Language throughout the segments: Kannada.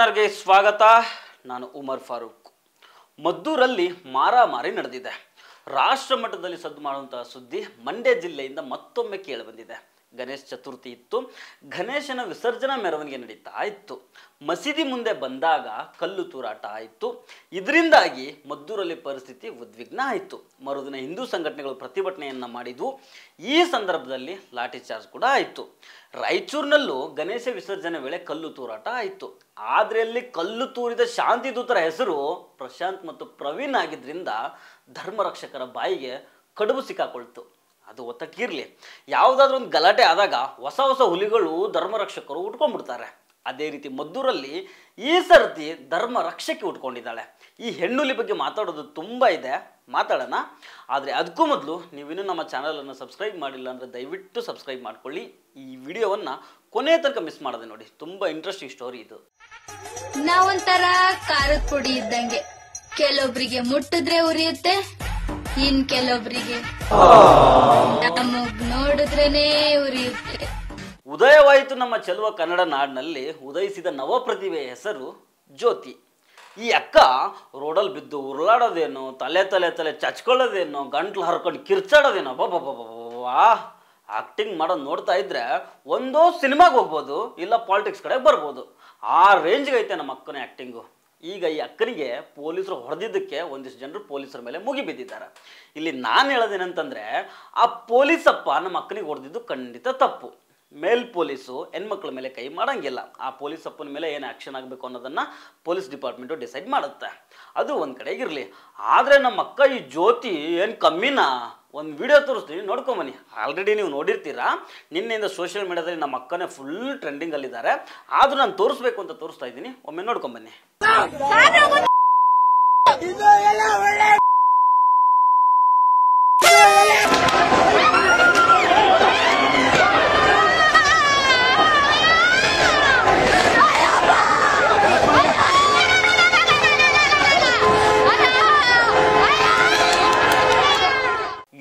ಚಾನಲ್ಗೆ ಸ್ವಾಗತ. ನಾನು ಉಮರ್ ಫಾರೂಕ್. ಮದ್ದೂರಲ್ಲಿ ಮಾರಾಮಾರಿ ನಡೆದಿದೆ. ರಾಷ್ಟ್ರ ಮಟ್ಟದಲ್ಲಿ ಸದ್ದು ಮಾಡುವಂತಹ ಸುದ್ದಿ ಮಂಡ್ಯ ಜಿಲ್ಲೆಯಿಂದ ಮತ್ತೊಮ್ಮೆ ಕೇಳಿಬಂದಿದೆ. ಗಣೇಶ ಚತುರ್ಥಿ ಇತ್ತು. ಗಣೇಶನ ವಿಸರ್ಜನಾ ಮೆರವಣಿಗೆ ನಡೀತಾ ಇತ್ತು. ಮಸೀದಿ ಮುಂದೆ ಬಂದಾಗ ಕಲ್ಲು ತೂರಾಟ ಆಯಿತು. ಇದರಿಂದಾಗಿ ಮದ್ದೂರಲ್ಲಿ ಪರಿಸ್ಥಿತಿ ಉದ್ವಿಗ್ನ ಆಯಿತು. ಮರುದಿನ ಹಿಂದೂ ಸಂಘಟನೆಗಳು ಪ್ರತಿಭಟನೆಯನ್ನು ಮಾಡಿದ್ವು. ಈ ಸಂದರ್ಭದಲ್ಲಿ ಲಾಠಿ ಚಾರ್ಜ್ ಕೂಡ ಆಯಿತು. ರಾಯಚೂರಿನಲ್ಲೂ ಗಣೇಶ ವಿಸರ್ಜನೆ ವೇಳೆ ಕಲ್ಲು ತೂರಾಟ ಆಯಿತು. ಆದರೆ ಅಲ್ಲಿ ಕಲ್ಲು ತೂರಿದ ಶಾಂತಿ ದೂತರ ಹೆಸರು ಪ್ರಶಾಂತ್ ಮತ್ತು ಪ್ರವೀಣ್ ಆಗಿದ್ದರಿಂದ ಧರ್ಮರಕ್ಷಕರ ಬಾಯಿಗೆ ಕಡುಬು ಸಿಕ್ಕಾಕೊಳ್ತು. ಅದು ಒತ್ತಕ್ಕಿರಲಿ, ಯಾವುದಾದ್ರೂ ಒಂದು ಗಲಾಟೆ ಆದಾಗ ಹೊಸ ಹೊಸ ಹುಲಿಗಳು ಧರ್ಮರಕ್ಷಕರು ಉಟ್ಕೊಂಡ್ಬಿಡ್ತಾರೆ. ಅದೇ ರೀತಿ ಮದ್ದೂರಲ್ಲಿ ಈ ಸರ್ತಿ ಧರ್ಮ ರಕ್ಷಕಿ ಉಟ್ಕೊಂಡಿದ್ದಾಳೆ. ಈ ಹೆಣ್ಣುಲಿ ಬಗ್ಗೆ ಮಾತಾಡೋದು ತುಂಬ ಇದೆ, ಮಾತಾಡೋಣ. ಆದರೆ ಅದಕ್ಕೂ ಮೊದಲು ನೀವಿನ್ನೂ ನಮ್ಮ ಚಾನಲನ್ನು ಸಬ್ಸ್ಕ್ರೈಬ್ ಮಾಡಿಲ್ಲ ಅಂದರೆ ದಯವಿಟ್ಟು ಸಬ್ಸ್ಕ್ರೈಬ್ ಮಾಡ್ಕೊಳ್ಳಿ. ಈ ವಿಡಿಯೋವನ್ನು ಕೊನೆ ತನಕ ಮಿಸ್ ಮಾಡದೆ ನೋಡಿ, ತುಂಬ ಇಂಟ್ರೆಸ್ಟಿಂಗ್ ಸ್ಟೋರಿ ಇದು. ನಾವೊಂಥರ ಖಾರದ ಪುಡಿ ಇದ್ದಂಗೆ, ಕೆಲವೊಬ್ರಿಗೆ ಮುಟ್ಟಿದ್ರೆ ಉರಿಯುತ್ತೆ, ಇನ್ ಕೆಲವೊಬ್ರಿಗೆ ನಮಗ್ ನೋಡಿದ್ರೇನೆ ಉರಿಯುತ್ತೆ. ಉದಯವಾಯಿತು ನಮ್ಮ ಚೆಲುವ ಕನ್ನಡ ನಾಡಿನಲ್ಲಿ ಉದಯಿಸಿದ ನವ ಪ್ರತಿಭೆಯ ಹೆಸರು ಜ್ಯೋತಿ. ಈ ಅಕ್ಕ ರೋಡಲ್ಲಿ ಬಿದ್ದು ಉರುಳಾಡೋದೇನೋ, ತಲೆ ತಲೆ ತಲೆ ಚಚ್ಕೊಳ್ಳೋದೇನೋ, ಗಂಟ್ಲು ಹರ್ಕೊಂಡು ಕಿರ್ಚಾಡೋದೇನೋ, ಬಾಬಾ ಆಕ್ಟಿಂಗ್ ಮಾಡೋದು ನೋಡ್ತಾ ಇದ್ರೆ ಒಂದೋ ಸಿನಿಮಾಗೆ ಹೋಗ್ಬೋದು, ಇಲ್ಲ ಪಾಲಿಟಿಕ್ಸ್ ಕಡೆ ಬರ್ಬೋದು. ಆ ರೇಂಜ್ಗೆ ಐತೆ ನಮ್ಮ ಅಕ್ಕನ ಆ್ಯಕ್ಟಿಂಗು. ಈಗ ಈ ಅಕ್ಕನಿಗೆ ಪೊಲೀಸರು ಹೊಡೆದಿದ್ದಕ್ಕೆ ಒಂದಿಷ್ಟು ಜನರು ಪೊಲೀಸರ ಮೇಲೆ ಮುಗಿಬಿದ್ದಿದ್ದಾರೆ. ಇಲ್ಲಿ ನಾನು ಹೇಳೋದೇನಂತಂದರೆ, ಆ ಪೊಲೀಸಪ್ಪ ನಮ್ಮ ಅಕ್ಕನಿಗೆ ಹೊಡೆದಿದ್ದು ಖಂಡಿತ ತಪ್ಪು. ಮೇಲ್ ಪೊಲೀಸು ಹೆಣ್ಮಕ್ಳ ಮೇಲೆ ಕೈ ಮಾಡೋಂಗಿಲ್ಲ. ಆ ಪೊಲೀಸಪ್ಪನ ಮೇಲೆ ಏನು ಆ್ಯಕ್ಷನ್ ಆಗಬೇಕು ಅನ್ನೋದನ್ನು ಪೊಲೀಸ್ ಡಿಪಾರ್ಟ್ಮೆಂಟು ಡಿಸೈಡ್ ಮಾಡುತ್ತೆ. ಅದು ಒಂದು ಕಡೆಗಿರಲಿ. ಆದರೆ ನಮ್ಮ ಅಕ್ಕ ಈ ಜ್ಯೋತಿ ಏನು ಕಮ್ಮಿನಾ? ಒಂದು ವಿಡಿಯೋ ತೋರಿಸ್ತೀನಿ, ನೋಡ್ಕೊಂಬನ್ನಿ. ಆಲ್ರೆಡಿ ನೀವು ನೋಡಿರ್ತೀರಾ. ನಿನ್ನೆಯಿಂದ ಸೋಷಿಯಲ್ ಮೀಡಿಯಾದಲ್ಲಿ ನಮ್ಮ ಅಕ್ಕನೇ ಫುಲ್ ಟ್ರೆಂಡಿಂಗಲ್ಲಿದ್ದಾರೆ. ಆದರೂ ನಾನು ತೋರಿಸ್ಬೇಕು ಅಂತ ತೋರಿಸ್ತಾ ಇದ್ದೀನಿ, ಒಮ್ಮೆ ನೋಡ್ಕೊಂಬನ್ನಿ.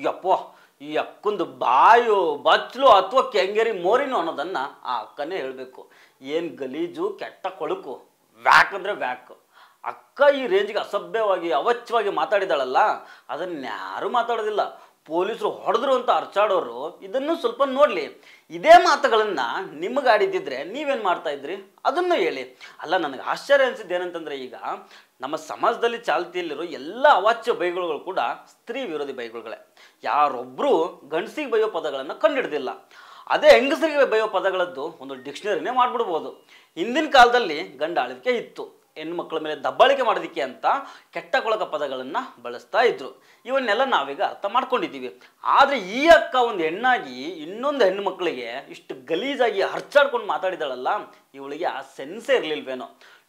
ಯಪ್ಪೋ, ಈ ಅಕ್ಕಂದು ಬಾಯು ಬಚ್ಚಲು ಅಥವಾ ಕೆಂಗೇರಿ ಮೋರಿನು ಅನ್ನೋದನ್ನು ಆ ಅಕ್ಕನೇ ಹೇಳಬೇಕು. ಏನು ಗಲೀಜು, ಕೆಟ್ಟ ಕೊಳುಕು, ವ್ಯಾಕ್ ಅಂದರೆ ವ್ಯಾಕ್. ಅಕ್ಕ ಈ ರೇಂಜ್ಗೆ ಅಸಭ್ಯವಾಗಿ ಅವಚ್ಯವಾಗಿ ಮಾತಾಡಿದಾಳಲ್ಲ, ಅದನ್ನು ಯಾರೂ ಮಾತಾಡೋದಿಲ್ಲ. ಪೊಲೀಸರು ಹೊಡೆದ್ರು ಅಂತ ಅರ್ಚಾಡೋರು ಇದನ್ನು ಸ್ವಲ್ಪ ನೋಡಲಿ. ಇದೇ ಮಾತುಗಳನ್ನು ನಿಮಗಾಡಿದ್ದಿದ್ರೆ ನೀವೇನು ಮಾಡ್ತಾಯಿದ್ರಿ ಅದನ್ನು ಹೇಳಿ. ಅಲ್ಲ, ನನಗೆ ಆಶ್ಚರ್ಯ ಅನಿಸಿದ್ದು ಏನಂತಂದರೆ, ಈಗ ನಮ್ಮ ಸಮಾಜದಲ್ಲಿ ಚಾಲ್ತಿಯಲ್ಲಿರೋ ಎಲ್ಲ ಅವಾಚ್ಯ ಬೈಗುಳುಗಳು ಕೂಡ ಸ್ತ್ರೀ ವಿರೋಧಿ ಬೈಗುಳುಗಳೇ. ಯಾರೊಬ್ಬರು ಗಂಡಸಿಗೆ ಬೈಯೋ ಪದಗಳನ್ನು ಕಂಡುಹಿಡ್ದಿಲ್ಲ. ಅದೇ ಹೆಂಗಸರಿಗೆ ಬೈಯೋ ಪದಗಳದ್ದು ಒಂದು ಡಿಕ್ಷನರಿನೇ ಮಾಡಿಬಿಡ್ಬೋದು. ಹಿಂದಿನ ಕಾಲದಲ್ಲಿ ಗಂಡ ಆಳ್ವಿಕೆ ಇತ್ತು. ಹೆಣ್ಮಕ್ಳ ಮೇಲೆ ದಬ್ಬಾಳಿಕೆ ಮಾಡೋದಕ್ಕೆ ಅಂತ ಕೆಟ್ಟ ಕೊಳಕ ಪದಗಳನ್ನು ಬಳಸ್ತಾ ಇದ್ರು. ಇವನ್ನೆಲ್ಲ ನಾವೀಗ ಅರ್ಥ ಮಾಡ್ಕೊಂಡಿದ್ದೀವಿ. ಆದರೆ ಈ ಅಕ್ಕ ಒಂದು ಹೆಣ್ಣಾಗಿ ಇನ್ನೊಂದು ಹೆಣ್ಣು ಮಕ್ಕಳಿಗೆ ಇಷ್ಟು ಗಲೀಜಾಗಿ ಹರ್ಚಾಡ್ಕೊಂಡು ಮಾತಾಡಿದಾಳಲ್ಲ, ಇವಳಿಗೆ ಆ ಸೆನ್ಸೇ ಇರಲಿಲ್ವೇನೋ.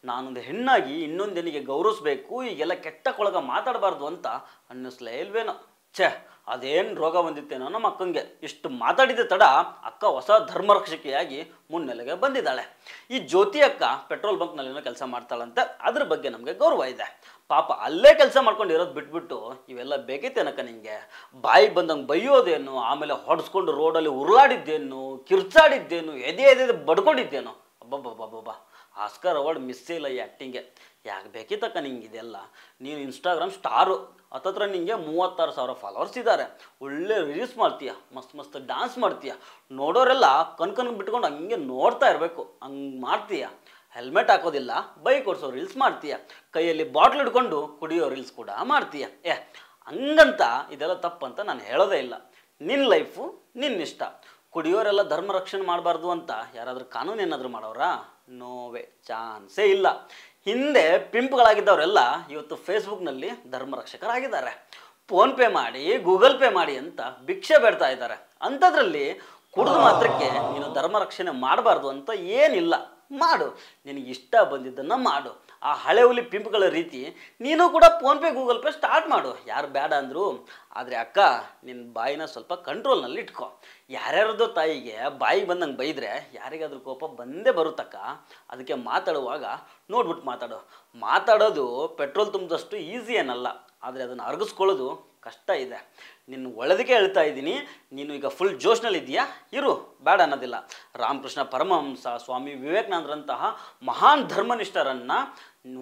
ನಾನೊಂದು ಹೆಣ್ಣಾಗಿ ಇನ್ನೊಂದು ಹೆಣ್ಣಿಗೆ ಗೌರವಿಸ್ಬೇಕು, ಈಗೆಲ್ಲ ಕೆಟ್ಟ ಕೊಳಗ ಮಾತಾಡಬಾರ್ದು ಅಂತ ಅನ್ನಿಸ್ಲೇ ಇಲ್ವೇನೋ. ಛೇ, ಅದೇನು ರೋಗ ಬಂದಿತ್ತೇನೋ ನಮ್ಮ ಅಕ್ಕಂಗೆ. ಇಷ್ಟು ಮಾತಾಡಿದ ತಡ ಅಕ್ಕ ಹೊಸ ಧರ್ಮರಕ್ಷಕಿಯಾಗಿ ಮುನ್ನೆಲೆಗೆ ಬಂದಿದ್ದಾಳೆ. ಈ ಜ್ಯೋತಿ ಅಕ್ಕ ಪೆಟ್ರೋಲ್ ಬಂಕ್ನಲ್ಲಿನೋ ಕೆಲಸ ಮಾಡ್ತಾಳಂತೆ. ಅದ್ರ ಬಗ್ಗೆ ನಮಗೆ ಗೌರವ ಇದೆ. ಪಾಪ ಅಲ್ಲೇ ಕೆಲಸ ಮಾಡ್ಕೊಂಡಿರೋದು ಬಿಟ್ಬಿಟ್ಟು ಇವೆಲ್ಲ ಬೇಕೈತೇನಕ್ಕ ನಿಂಗೆ? ಬಾಯಿಗೆ ಬಂದಂಗೆ ಬೈಯೋದೇನು, ಆಮೇಲೆ ಹೊಡೆಸ್ಕೊಂಡು ರೋಡಲ್ಲಿ ಉರುಳಾಡಿದ್ದೇನು, ಕಿರ್ಚಾಡಿದ್ದೇನು, ಎದೆ ಬಡ್ಕೊಂಡಿದ್ದೇನು? ಅಬ್ಬಬ್ಬಬ್ಬಬ್ಬ, ಆಸ್ಕರ್ ಅವಾರ್ಡ್ ಮಿಸ್ಸೇ ಇಲ್ಲ ಈ ಆ್ಯಕ್ಟಿಂಗೆ. ಯಾಕೆ ಬೇಕಿತ್ತಕ್ಕ ನಿಂಗೆ ಇದೆಲ್ಲ? ನೀನು ಇನ್ಸ್ಟಾಗ್ರಾಮ್ ಸ್ಟಾರು, ಹತ್ತತ್ರ ನಿಂಗೆ 36,000 ಫಾಲೋವರ್ಸ್ ಇದ್ದಾರೆ. ಒಳ್ಳೆ ರೀಲ್ಸ್ ಮಾಡ್ತೀಯ, ಮಸ್ತ್ ಮಸ್ತ್ ಡ್ಯಾನ್ಸ್ ಮಾಡ್ತೀಯ. ನೋಡೋರೆಲ್ಲ ಕಣ್ಕಂಡು ಬಿಟ್ಕೊಂಡು ಹಂಗೆ ನೋಡ್ತಾ ಇರಬೇಕು, ಹಂಗೆ ಮಾಡ್ತೀಯ. ಹೆಲ್ಮೆಟ್ ಹಾಕೋದಿಲ್ಲ, ಬೈಕ್ ಓಡಿಸೋ ರೀಲ್ಸ್ ಮಾಡ್ತೀಯ. ಕೈಯಲ್ಲಿ ಬಾಟ್ಲ್ ಹಿಡ್ಕೊಂಡು ಕುಡಿಯೋ ರೀಲ್ಸ್ ಕೂಡ ಮಾಡ್ತೀಯ. ಹಂಗಂತ ಇದೆಲ್ಲ ತಪ್ಪಂತ ನಾನು ಹೇಳೋದೇ ಇಲ್ಲ. ನಿನ್ನ ಲೈಫು ನಿನ್ನಿಷ್ಟ. ಕುಡಿಯೋರೆಲ್ಲ ಧರ್ಮ ರಕ್ಷಣೆ ಮಾಡಬಾರ್ದು ಅಂತ ಯಾರಾದರೂ ಕಾನೂನು ಏನಾದರೂ ಮಾಡೋರಾ? ನೋವೇ, ಚಾನ್ಸೇ ಇಲ್ಲ. ಹಿಂದೆ ಪಿಂಪ್ಗಳಾಗಿದ್ದವರೆಲ್ಲ ಇವತ್ತು ಫೇಸ್ಬುಕ್ನಲ್ಲಿ ಧರ್ಮರಕ್ಷಕರಾಗಿದ್ದಾರೆ. ಫೋನ್ಪೇ ಮಾಡಿ, ಗೂಗಲ್ ಪೇ ಮಾಡಿ ಅಂತ ಭಿಕ್ಷೆ ಬೇಡ್ತಾ ಇದ್ದಾರೆ. ಅಂಥದ್ರಲ್ಲಿ ಕುಡಿದು ಮಾತ್ರಕ್ಕೆ ನೀನು ಧರ್ಮರಕ್ಷಣೆ ಮಾಡಬಾರ್ದು ಅಂತ ಏನಿಲ್ಲ. ಮಾಡು, ನಿನಗೆ ಇಷ್ಟ ಬಂದಿದ್ದನ್ನು ಮಾಡು. ಆ ಹಳೆ ಹುಲಿ ಪಿಂಪ್ಗಳ ರೀತಿ ನೀನು ಕೂಡ ಫೋನ್ಪೇ ಗೂಗಲ್ ಪೇ ಸ್ಟಾರ್ಟ್ ಮಾಡು, ಯಾರು ಬೇಡ ಅಂದರು. ಆದರೆ ಅಕ್ಕ, ನಿನ್ನ ಬಾಯಿನ ಸ್ವಲ್ಪ ಕಂಟ್ರೋಲ್ನಲ್ಲಿ ಇಟ್ಕೊ. ಯಾರ್ಯಾರದೋ ತಾಯಿಗೆ ಬಾಯಿಗೆ ಬಂದಂಗೆ ಬೈದರೆ ಯಾರಿಗಾದ್ರೂ ಕೋಪ ಬಂದೇ ಬರುತ್ತಕ್ಕ. ಅದಕ್ಕೆ ಮಾತಾಡುವಾಗ ನೋಡ್ಬಿಟ್ಟು ಮಾತಾಡೋದು ಪೆಟ್ರೋಲ್ ತುಂಬಿದಷ್ಟು ಈಸಿ ಏನಲ್ಲ, ಆದರೆ ಅದನ್ನು ಅರಗಿಸ್ಕೊಳ್ಳೋದು ಕಷ್ಟ ಇದೆ. ನಿನ್ನ ಒಳ್ಳೆದಕ್ಕೆ ಹೇಳ್ತಾ ಇದ್ದೀನಿ. ನೀನು ಈಗ ಫುಲ್ ಜೋಶ್ನಲ್ಲಿದ್ದೀಯಾ, ಇರು, ಬೇಡ ಅನ್ನೋದಿಲ್ಲ. ರಾಮಕೃಷ್ಣ ಪರಮಹಂಸ, ಸ್ವಾಮಿ ವಿವೇಕಾನಂದರಂತಹ ಮಹಾನ್ ಧರ್ಮನಿಷ್ಠರನ್ನು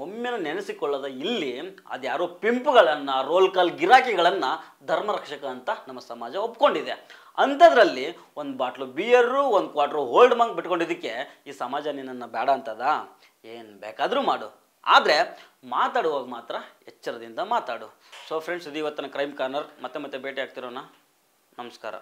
ಒಮ್ಮೆನೂ ನೆನೆಸಿಕೊಳ್ಳದ ಇಲ್ಲಿ ಅದ್ಯಾರೋ ಪಿಂಪುಗಳನ್ನು, ರೋಲ್ ಕಾಲ್ ಗಿರಾಕಿಗಳನ್ನು ಧರ್ಮರಕ್ಷಕ ಅಂತ ನಮ್ಮ ಸಮಾಜ ಒಪ್ಕೊಂಡಿದೆ. ಅಂಥದ್ರಲ್ಲಿ ಒಂದು ಬಾಟ್ಲು ಬಿಯರು, ಒಂದು ಕ್ವಾರ್ಟ್ರು ಓಲ್ಡ್ ಮಂಕ್ ಬಿಟ್ಕೊಂಡಿದ್ದಕ್ಕೆ ಈ ಸಮಾಜ ನಿನ್ನನ್ನು ಬೇಡ ಅಂತದ? ಏನು ಬೇಕಾದರೂ ಮಾಡು, ಆದರೆ ಮಾತಾಡುವಾಗ ಮಾತ್ರ ಎಚ್ಚರದಿಂದ ಮಾತಾಡು. ಸೊ ಫ್ರೆಂಡ್ಸ್, ಇದು ಇವತ್ತಿನ ಕ್ರೈಮ್ ಕಾರ್ನರ್. ಮತ್ತೆ ಭೇಟಿ ಆಗ್ತಿರೋಣ. ನಮಸ್ಕಾರ.